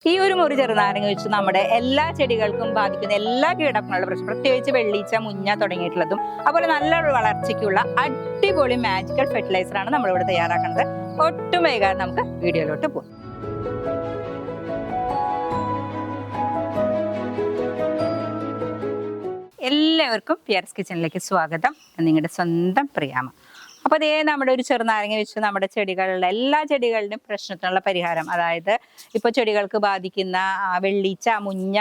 ഈ ഒരു മുറി ചെറുനാരങ്ങ വെച്ച് നമ്മുടെ എല്ലാ ചെടികൾക്കും ബാധിക്കുന്ന എല്ലാ കീടങ്ങളുടെ പ്രശ്നം, പ്രത്യേകിച്ച് വെള്ളീച്ച, മുഞ്ഞ തുടങ്ങിയിട്ടുള്ളതും അതുപോലെ നല്ലൊരു വളർച്ചയ്ക്കുള്ള അടിപൊളി മാജിക്കൽ ഫെർട്ടിലൈസർ ആണ് നമ്മളിവിടെ തയ്യാറാക്കുന്നത്. ഒട്ടും വൈകാതെ നമുക്ക് വീഡിയോയിലോട്ട് പോകാം. എല്ലാവർക്കും പിയർസ് കിച്ചണിലേക്ക് സ്വാഗതം. നിങ്ങളുടെ സ്വന്തം പ്രിയാമ. അപ്പോൾ അതേ നമ്മുടെ ഒരു ചെറുനാരങ്ങ വെച്ച് നമ്മുടെ ചെടികളുടെ എല്ലാ ചെടികളുടെയും പ്രശ്നത്തിനുള്ള പരിഹാരം, അതായത് ഇപ്പോൾ ചെടികൾക്ക് ബാധിക്കുന്ന വെള്ളീച്ച, മുഞ്ഞ,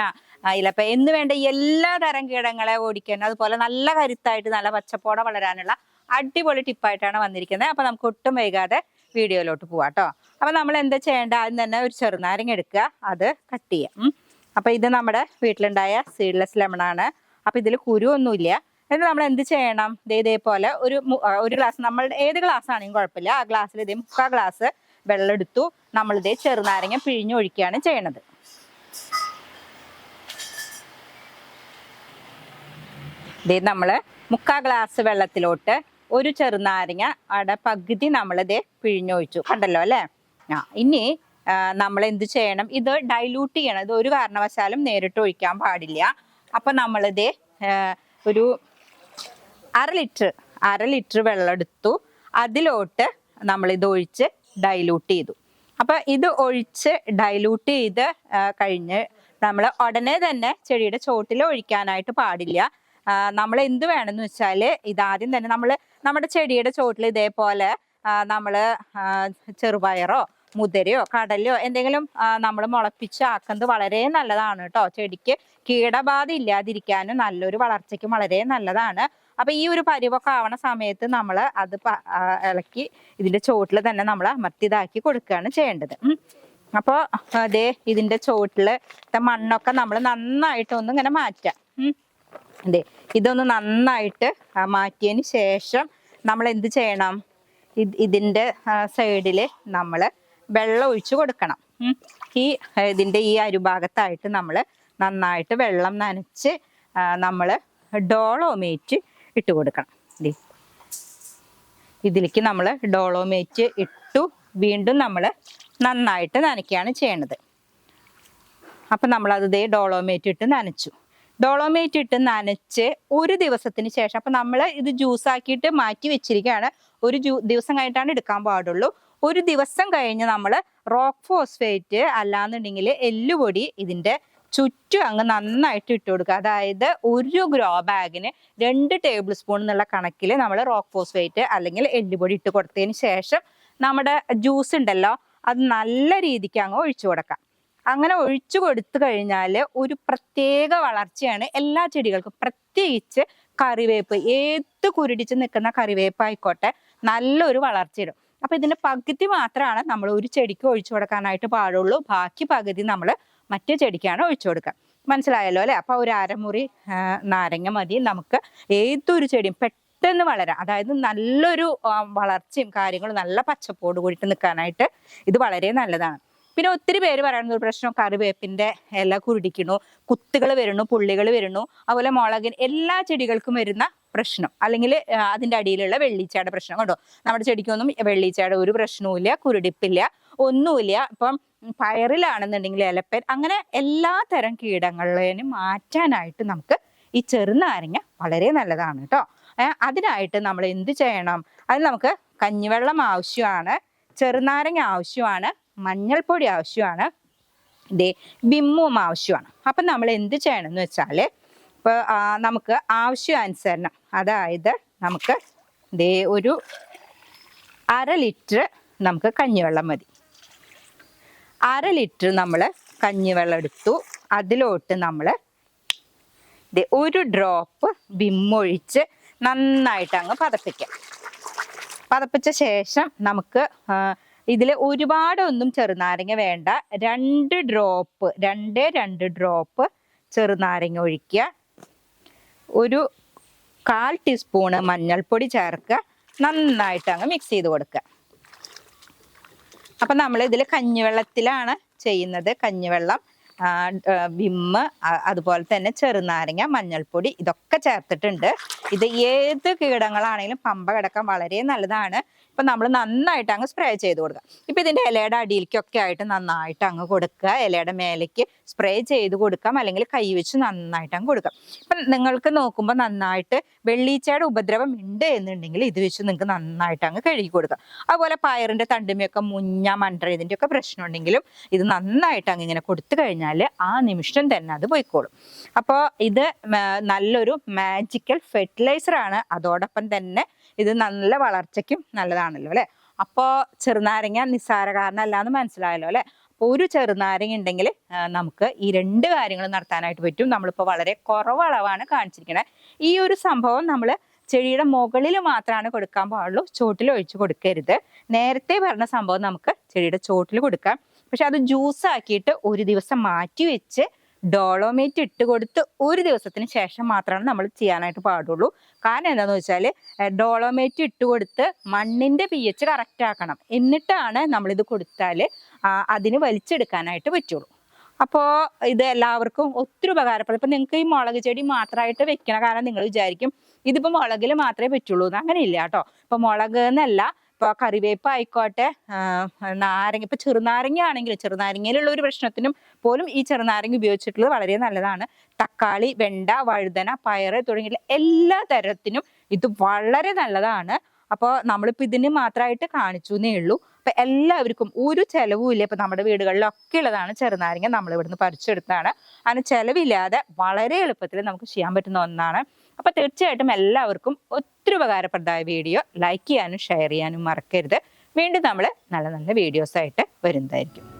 ഇലപ്പ എന്ന് വേണ്ട എല്ലാ തരം കീടങ്ങളെ ഓടിക്കാൻ, അതുപോലെ നല്ല കരുത്തായിട്ട് നല്ല പച്ചപ്പോടെ വളരാനുള്ള അടിപൊളി ടിപ്പായിട്ടാണ് വന്നിരിക്കുന്നത്. അപ്പോൾ നമുക്ക് ഒട്ടും വൈകാതെ വീഡിയോയിലോട്ട് പോവാം കേട്ടോ. അപ്പോൾ നമ്മൾ എന്താ ചെയ്യേണ്ട, ആദ്യം തന്നെ ഒരു ചെറുനാരങ്ങ എടുക്കുക, അത് കട്ട് ചെയ്യാം. അപ്പോൾ ഇത് നമ്മുടെ വീട്ടിലുണ്ടായ സീഡ്ലെസ് ലെമണാണ്. അപ്പോൾ ഇതിൽ കുരുവൊന്നുമില്ല. എന്നിട്ട് നമ്മൾ എന്ത് ചെയ്യണം, ഇതേപോലെ ഒരു ഗ്ലാസ്, നമ്മളുടെ ഏത് ഗ്ലാസ് ആണെങ്കിലും കുഴപ്പമില്ല, ആ ഗ്ലാസ്സിൽ ഇതേ 3/4 ഗ്ലാസ് വെള്ളം എടുത്തു നമ്മളിതേ ചെറുനാരങ്ങ പിഴിഞ്ഞൊഴിക്കുകയാണ് ചെയ്യണത്. ഇതേ നമ്മൾ 3/4 ഗ്ലാസ് വെള്ളത്തിലോട്ട് ഒരു ചെറുനാരങ്ങ അവിടെ പകുതി നമ്മളിതേ പിഴിഞ്ഞൊഴിച്ചു, കണ്ടല്ലോ അല്ലേ. ഇനി നമ്മൾ എന്ത് ചെയ്യണം, ഇത് ഡൈലൂട്ട് ചെയ്യണം. ഇത് ഒരു കാരണവശാലും നേരിട്ട് ഒഴിക്കാൻ പാടില്ല. അപ്പം നമ്മളിതേ ഒരു അര ലിറ്റർ വെള്ളം എടുത്തു, അതിലോട്ട് നമ്മളിത് ഒഴിച്ച് ഡൈലൂട്ട് ചെയ്തു. അപ്പം ഇത് ഒഴിച്ച് ഡൈലൂട്ട് ചെയ്ത് കഴിഞ്ഞ് നമ്മൾ ഉടനെ തന്നെ ചെടിയുടെ ചോട്ടിൽ ഒഴിക്കാനായിട്ട് പാടില്ല. നമ്മൾ എന്ത് വേണമെന്ന് വെച്ചാൽ, ഇതാദ്യം തന്നെ നമ്മുടെ ചെടിയുടെ ചോട്ടിൽ ഇതേപോലെ നമ്മൾ ചെറുപയറോ മുതിരയോ കടലയോ എന്തെങ്കിലും നമ്മൾ മുളപ്പിച്ച് ആക്കുന്നത് വളരെ നല്ലതാണ് കേട്ടോ. ചെടിക്ക് കീടബാധ ഇല്ലാതിരിക്കാനും നല്ലൊരു വളർച്ചയ്ക്കും വളരെ നല്ലതാണ്. അപ്പൊ ഈ ഒരു പരിവൊക്കെ ആവണ സമയത്ത് നമ്മൾ അത് ഇളക്കി ഇതിന്റെ ചോട്ടിൽ തന്നെ നമ്മൾ അമർത്തിതാക്കി കൊടുക്കുകയാണ് ചെയ്യേണ്ടത്. അപ്പോൾ അതേ ഇതിന്റെ ചോട്ടില് മണ്ണൊക്കെ നമ്മൾ നന്നായിട്ടൊന്ന് ഇങ്ങനെ മാറ്റാം. അതെ, ഇതൊന്ന് നന്നായിട്ട് മാറ്റിയതിന് ശേഷം നമ്മൾ എന്ത് ചെയ്യണം, ഇതിന്റെ സൈഡില് നമ്മൾ വെള്ളം ഒഴിച്ചു കൊടുക്കണം. ഇതിന്റെ ഈ അരുഭാഗത്തായിട്ട് നമ്മൾ നന്നായിട്ട് വെള്ളം നനച്ച് നമ്മൾ ഡോളോമേറ്റ് ഇട്ട് കൊടുക്കണം. ഇതിലേക്ക് നമ്മൾ ഡോളോമേറ്റ് ഇട്ടു വീണ്ടും നമ്മൾ നന്നായിട്ട് നനയ്ക്കുകയാണ് ചെയ്യണത്. അപ്പം നമ്മളത് ഡോളോമേറ്റ് ഇട്ട് നനച്ചു. ഡോളോമേറ്റ് ഇട്ട് നനച്ച് ഒരു ദിവസത്തിന് ശേഷം, അപ്പം നമ്മൾ ഇത് ജ്യൂസാക്കിയിട്ട് മാറ്റി വെച്ചിരിക്കുകയാണ്. ഒരു ദിവസം കഴിഞ്ഞിട്ടാണ് എടുക്കാൻ പാടുള്ളൂ. ഒരു ദിവസം കഴിഞ്ഞ് നമ്മൾ റോക്ക് ഫോസ്ഫേറ്റ് അല്ലാന്നുണ്ടെങ്കിൽ എല്ലുപൊടി ഇതിൻ്റെ ചുറ്റും അങ്ങ് നന്നായിട്ട് ഇട്ട് കൊടുക്കുക. അതായത് ഒരു ഗ്രോ ബാഗിന് 2 ടേബിൾ സ്പൂൺ എന്നുള്ള കണക്കിൽ നമ്മൾ റോക്ക് ഫോസ്ഫേറ്റ് അല്ലെങ്കിൽ എല്ലുപൊടി ഇട്ട് കൊടുത്തതിന് ശേഷം നമ്മുടെ ജ്യൂസ് ഉണ്ടല്ലോ അത് നല്ല രീതിക്ക് അങ്ങ് ഒഴിച്ചു കൊടുക്കാം. അങ്ങനെ ഒഴിച്ചു കൊടുത്തു കഴിഞ്ഞാൽ ഒരു പ്രത്യേക വളർച്ചയാണ് എല്ലാ ചെടികൾക്കും. പ്രത്യേകിച്ച് കറിവേപ്പ്, ഏത് കുരുടിച്ച് നിൽക്കുന്ന കറിവേപ്പ് ആയിക്കോട്ടെ, നല്ലൊരു വളർച്ചയിടും. അപ്പൊ ഇതിന്റെ പകുതി മാത്രമാണ് നമ്മൾ ഒരു ചെടിക്ക് ഒഴിച്ചു കൊടുക്കാനായിട്ട് പാടുള്ളൂ. ബാക്കി പകുതി നമ്മൾ മറ്റു ചെടിക്കാണ് ഒഴിച്ചു കൊടുക്കുക. മനസ്സിലായല്ലോ അല്ലെ. അപ്പൊ ഒരു അരമുറി നാരങ്ങ മതി നമുക്ക് ഏതൊരു ചെടിയും പെട്ടെന്ന് വളരാം. അതായത് നല്ലൊരു വളർച്ചയും കാര്യങ്ങളും നല്ല പച്ചപ്പോട് കൂടിയിട്ട് നിൽക്കാനായിട്ട് ഇത് വളരെ നല്ലതാണ്. പിന്നെ ഒത്തിരി പേര് പറയുന്ന ഒരു പ്രശ്നം, കറിവേപ്പിന്റെ ഇല കുരുടിക്കണു, കുത്തുകൾ വരുന്നു, പുള്ളികൾ വരുന്നു. അതുപോലെ മുളകിന് എല്ലാ ചെടികൾക്കും വരുന്ന പ്രശ്നം, അല്ലെങ്കിൽ അതിൻ്റെ അടിയിലുള്ള വെള്ളീച്ചയുടെ പ്രശ്നം. കണ്ടോ, നമ്മുടെ ചെടിക്കൊന്നും വെള്ളീച്ചയുടെ ഒരു പ്രശ്നവുമില്ല, കുരുടിപ്പില്ല, ഒന്നുമില്ല. ഇപ്പം പയറിലാണെന്നുണ്ടെങ്കിൽ ഇലപ്പൻ, അങ്ങനെ എല്ലാ തരം കീടങ്ങളെയും മാറ്റാനായിട്ട് നമുക്ക് ഈ ചെറുനാരങ്ങ വളരെ നല്ലതാണ് കേട്ടോ. അതിനായിട്ട് നമ്മൾ എന്ത് ചെയ്യണം, അതിന് നമുക്ക് കഞ്ഞിവെള്ളം ആവശ്യമാണ്, ചെറുനാരങ്ങ ആവശ്യമാണ്, മഞ്ഞൾപ്പൊടി ആവശ്യമാണ്, വിമ്മും ആവശ്യമാണ്. അപ്പം നമ്മൾ എന്ത് ചെയ്യണം എന്ന് വെച്ചാൽ, ഇപ്പോൾ നമുക്ക് ആവശ്യാനുസരണം, അതായത് നമുക്ക് ഒരു അര ലിറ്റർ നമുക്ക് കഞ്ഞിവെള്ളം മതി. അര ലിറ്റർ നമ്മൾ കഞ്ഞിവെള്ളം എടുത്തു, അതിലോട്ട് നമ്മൾ ഒരു ഡ്രോപ്പ് വിമ്മൊഴിച്ച് നന്നായിട്ട് അങ്ങ് പതപ്പിക്കാം. പതപ്പിച്ച ശേഷം നമുക്ക് ഇതിൽ ഒരുപാടൊന്നും ചെറുനാരങ്ങ വേണ്ട, 2 ഡ്രോപ്പ് ചെറുനാരങ്ങ ഒഴിക്കുക, ഒരു 1/4 ടീസ്പൂണ് മഞ്ഞൾപ്പൊടി ചേർക്കുക, നന്നായിട്ട് അങ്ങ് മിക്സ് ചെയ്ത് കൊടുക്കുക. അപ്പം നമ്മൾ ഇതിൽ കഞ്ഞിവെള്ളത്തിലാണ് ചെയ്യുന്നത്. കഞ്ഞിവെള്ളം, വിമ്മ്, അതുപോലെ തന്നെ ചെറുനാരങ്ങ, മഞ്ഞൾപ്പൊടി ഇതൊക്കെ ചേർത്തിട്ടുണ്ട്. ഇത് ഏത് കീടങ്ങളാണെങ്കിലും പമ്പ കിടക്കാൻ വളരെ നല്ലതാണ്. അപ്പം നമ്മൾ നന്നായിട്ട് അങ്ങ് സ്പ്രേ ചെയ്ത് കൊടുക്കുക. ഇപ്പം ഇതിൻ്റെ ഇലയുടെ അടിയിലേക്കൊക്കെ ആയിട്ട് നന്നായിട്ട് അങ്ങ് കൊടുക്കുക. ഇലയുടെ മേലേക്ക് സ്പ്രേ ചെയ്ത് കൊടുക്കാം, അല്ലെങ്കിൽ കൈ വെച്ച് നന്നായിട്ട് അങ്ങ് കൊടുക്കാം. ഇപ്പം നിങ്ങൾക്ക് നോക്കുമ്പോൾ നന്നായിട്ട് വെള്ളീച്ചയുടെ ഉപദ്രവം ഉണ്ട് എന്നുണ്ടെങ്കിൽ ഇത് വെച്ച് നിങ്ങൾക്ക് നന്നായിട്ട് അങ്ങ് കഴുകി കൊടുക്കാം. അതുപോലെ പയറിൻ്റെ തണ്ടുമയൊക്കെ മുഞ്ഞ മണ്ടര ഇതിൻ്റെയൊക്കെ പ്രശ്നം ഉണ്ടെങ്കിലും ഇത് നന്നായിട്ട് അങ്ങ് ഇങ്ങനെ കൊടുത്തു കഴിഞ്ഞാൽ ആ നിമിഷം തന്നെ അത് പോയിക്കോളും. അപ്പോൾ ഇത് നല്ലൊരു മാജിക്കൽ ഫെർട്ടിലൈസറാണ്. അതോടൊപ്പം തന്നെ ഇത് നല്ല വളർച്ചയ്ക്കും നല്ലതാണല്ലോ അല്ലേ. അപ്പോൾ ചെറുനാരങ്ങ നിസ്സാര കാരണമല്ല എന്ന് മനസ്സിലായല്ലോ അല്ലേ. അപ്പോൾ ഒരു ചെറുനാരങ്ങ ഉണ്ടെങ്കിൽ നമുക്ക് ഈ 2 കാര്യങ്ങൾ നടത്താനായിട്ട് പറ്റും. നമ്മളിപ്പോൾ വളരെ കുറവളവാണ് കാണിച്ചിരിക്കുന്നത്. ഈ ഒരു സംഭവം നമ്മൾ ചെടിയുടെ മുകളിൽ മാത്രമാണ് കൊടുക്കാൻ പാടുള്ളൂ, ചോട്ടിൽ ഒഴിച്ച് കൊടുക്കരുത്. നേരത്തെ പറഞ്ഞ സംഭവം നമുക്ക് ചെടിയുടെ ചോട്ടിൽ കൊടുക്കാം. പക്ഷെ അത് ജ്യൂസ് ആക്കിയിട്ട് ഒരു ദിവസം മാറ്റി വെച്ച് ഡോളോമേറ്റ് ഇട്ട് കൊടുത്ത് ഒരു ദിവസത്തിന് ശേഷം മാത്രമാണ് നമ്മൾ ചെയ്യാനായിട്ട് പാടുള്ളൂ. കാരണം എന്താണെന്ന് വെച്ചാൽ ഡോളോമേറ്റ് ഇട്ട് കൊടുത്ത് മണ്ണിൻ്റെ pH കറക്റ്റ് ആക്കണം. എന്നിട്ടാണ് നമ്മളിത് കൊടുത്താൽ അതിന് വലിച്ചെടുക്കാനായിട്ട് പറ്റുള്ളൂ. അപ്പോൾ ഇത് എല്ലാവർക്കും ഒത്തിരി ഉപകാരപ്പെടും. ഇപ്പം നിങ്ങൾക്ക് ഈ മുളക് ചെടി മാത്രമായിട്ട് വെക്കണ കാരണം നിങ്ങൾ വിചാരിക്കും ഇതിപ്പോൾ മുളകിൽ മാത്രമേ പറ്റുള്ളൂ എന്ന്. അങ്ങനെയില്ല കേട്ടോ. ഇപ്പം മുളക് എന്നല്ല, ഇപ്പോൾ കറിവേപ്പ് ആയിക്കോട്ടെ, നാരങ്ങ, ഇപ്പം ചെറുനാരങ്ങ ആണെങ്കിലും ചെറുനാരങ്ങയിലുള്ള ഒരു പ്രശ്നത്തിനും പോലും ഈ ചെറുനാരങ്ങ ഉപയോഗിച്ചിട്ടുള്ളത് വളരെ നല്ലതാണ്. തക്കാളി, വെണ്ട, വഴുതന, പയറ് തുടങ്ങിയ എല്ലാ തരത്തിനും ഇത് വളരെ നല്ലതാണ്. അപ്പോൾ നമ്മളിപ്പോൾ ഇതിന് മാത്രമായിട്ട് കാണിച്ചു എന്നേ ഉള്ളൂ. അപ്പം എല്ലാവർക്കും ഒരു ചിലവും ഇല്ല. ഇപ്പം നമ്മുടെ വീടുകളിലൊക്കെ ഉള്ളതാണ് ചെറുനാരങ്ങ, നമ്മൾ ഇവിടുന്ന് പറിച്ചെടുത്താണ്. അതിന് ചിലവില്ലാതെ വളരെ എളുപ്പത്തിൽ നമുക്ക് ചെയ്യാൻ പറ്റുന്ന ഒന്നാണ്. അപ്പോൾ തീർച്ചയായിട്ടും എല്ലാവർക്കും ഒത്തിരി ഉപകാരപ്രദമായ വീഡിയോ ലൈക്ക് ചെയ്യാനും ഷെയർ ചെയ്യാനും മറക്കരുത്. വീണ്ടും നമ്മൾ നല്ല നല്ല വീഡിയോസായിട്ട് വരുന്നതായിരിക്കും.